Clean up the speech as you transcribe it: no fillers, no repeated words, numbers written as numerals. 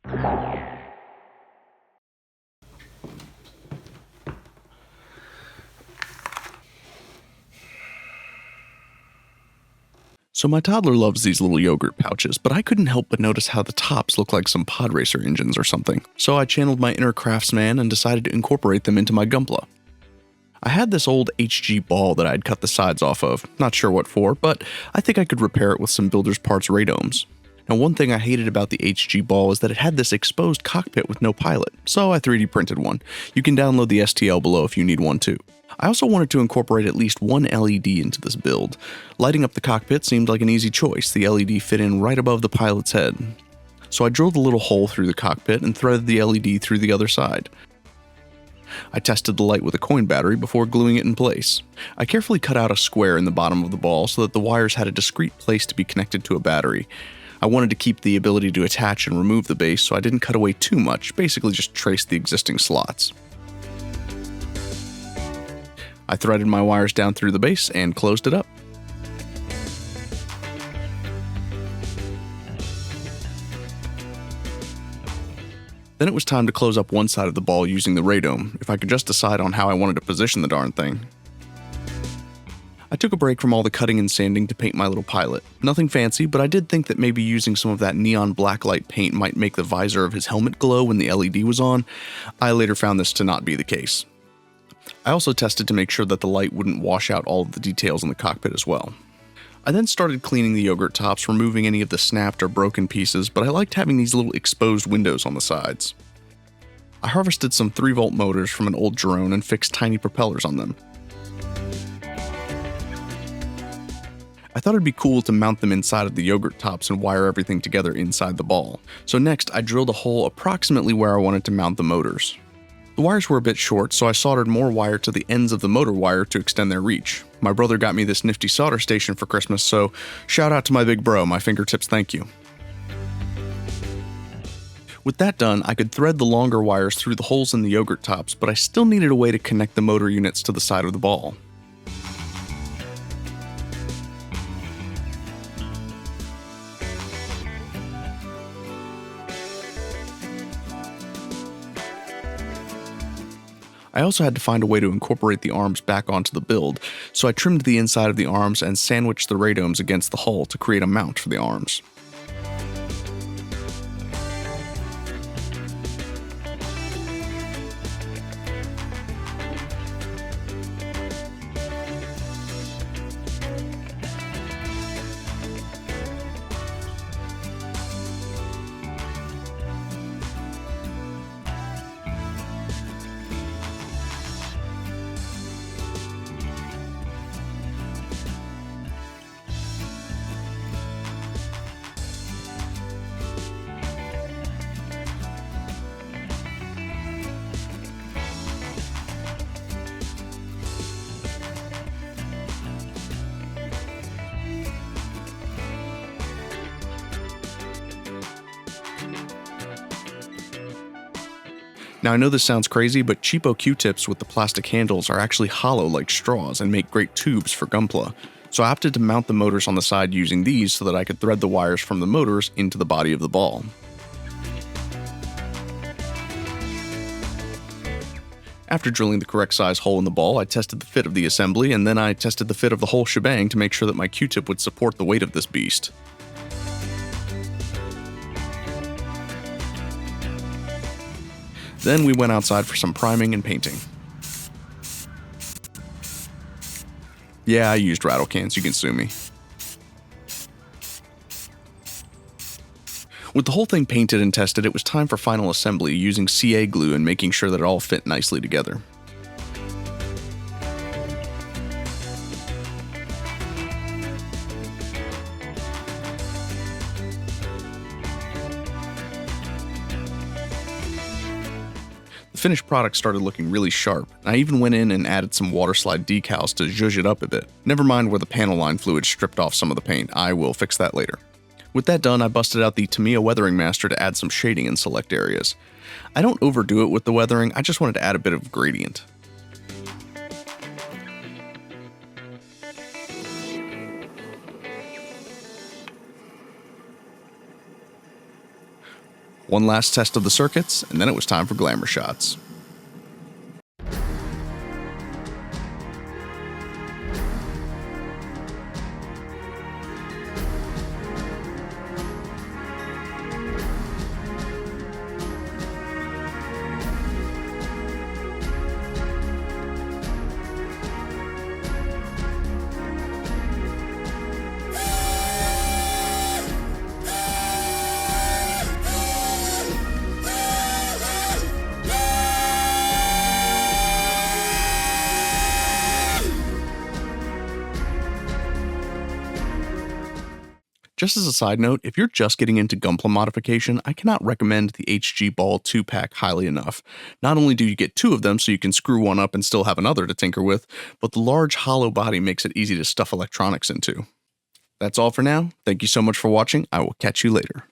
So my toddler loves these little yogurt pouches, but I couldn't help but notice how the tops look like some pod racer engines or something. So I channeled my inner craftsman and decided to incorporate them into my Gunpla. I had this old HG ball that I'd cut the sides off of, not sure what for, but I think I could repair it with some builder's parts radomes. Now one thing I hated about the HG ball is that it had this exposed cockpit with no pilot, so I 3D printed one. You can download the STL below if you need one too. I also wanted to incorporate at least one LED into this build. Lighting up the cockpit seemed like an easy choice. The LED fit in right above the pilot's head. So I drilled a little hole through the cockpit and threaded the LED through the other side. I tested the light with a coin battery before gluing it in place. I carefully cut out a square in the bottom of the ball so that the wires had a discrete place to be connected to a battery. I wanted to keep the ability to attach and remove the base, so I didn't cut away too much, basically just traced the existing slots. I threaded my wires down through the base and closed it up. Then it was time to close up one side of the ball using the radome, if I could just decide on how I wanted to position the darn thing. I took a break from all the cutting and sanding to paint my little pilot. Nothing fancy, but I did think that maybe using some of that neon blacklight paint might make the visor of his helmet glow when the LED was on. I later found this to not be the case. I also tested to make sure that the light wouldn't wash out all of the details in the cockpit as well. I then started cleaning the yogurt tops, removing any of the snapped or broken pieces, but I liked having these little exposed windows on the sides. I harvested some 3-volt motors from an old drone and fixed tiny propellers on them. I thought it'd be cool to mount them inside of the yogurt tops and wire everything together inside the ball. So next, I drilled a hole approximately where I wanted to mount the motors. The wires were a bit short, so I soldered more wire to the ends of the motor wire to extend their reach. My brother got me this nifty solder station for Christmas, so shout out to my big bro, my fingertips thank you. With that done, I could thread the longer wires through the holes in the yogurt tops, but I still needed a way to connect the motor units to the side of the ball. I also had to find a way to incorporate the arms back onto the build, so I trimmed the inside of the arms and sandwiched the radomes against the hull to create a mount for the arms. Now I know this sounds crazy, but cheapo Q-tips with the plastic handles are actually hollow like straws and make great tubes for Gunpla. So I opted to mount the motors on the side using these so that I could thread the wires from the motors into the body of the ball. After drilling the correct size hole in the ball, I tested the fit of the assembly, and then I tested the fit of the whole shebang to make sure that my Q-tip would support the weight of this beast. Then we went outside for some priming and painting. Yeah, I used rattle cans, you can sue me. With the whole thing painted and tested, it was time for final assembly using CA glue and making sure that it all fit nicely together. The finished product started looking really sharp, and I even went in and added some water slide decals to zhuzh it up a bit. Never mind where the panel line fluid stripped off some of the paint, I will fix that later. With that done, I busted out the Tamiya Weathering Master to add some shading in select areas. I don't overdo it with the weathering, I just wanted to add a bit of gradient. One last test of the circuits, and then it was time for glamour shots. Just as a side note, if you're just getting into Gunpla modification, I cannot recommend the HG Ball 2-pack highly enough. Not only do you get 2 of them so you can screw one up and still have another to tinker with, but the large hollow body makes it easy to stuff electronics into. That's all for now. Thank you so much for watching. I will catch you later.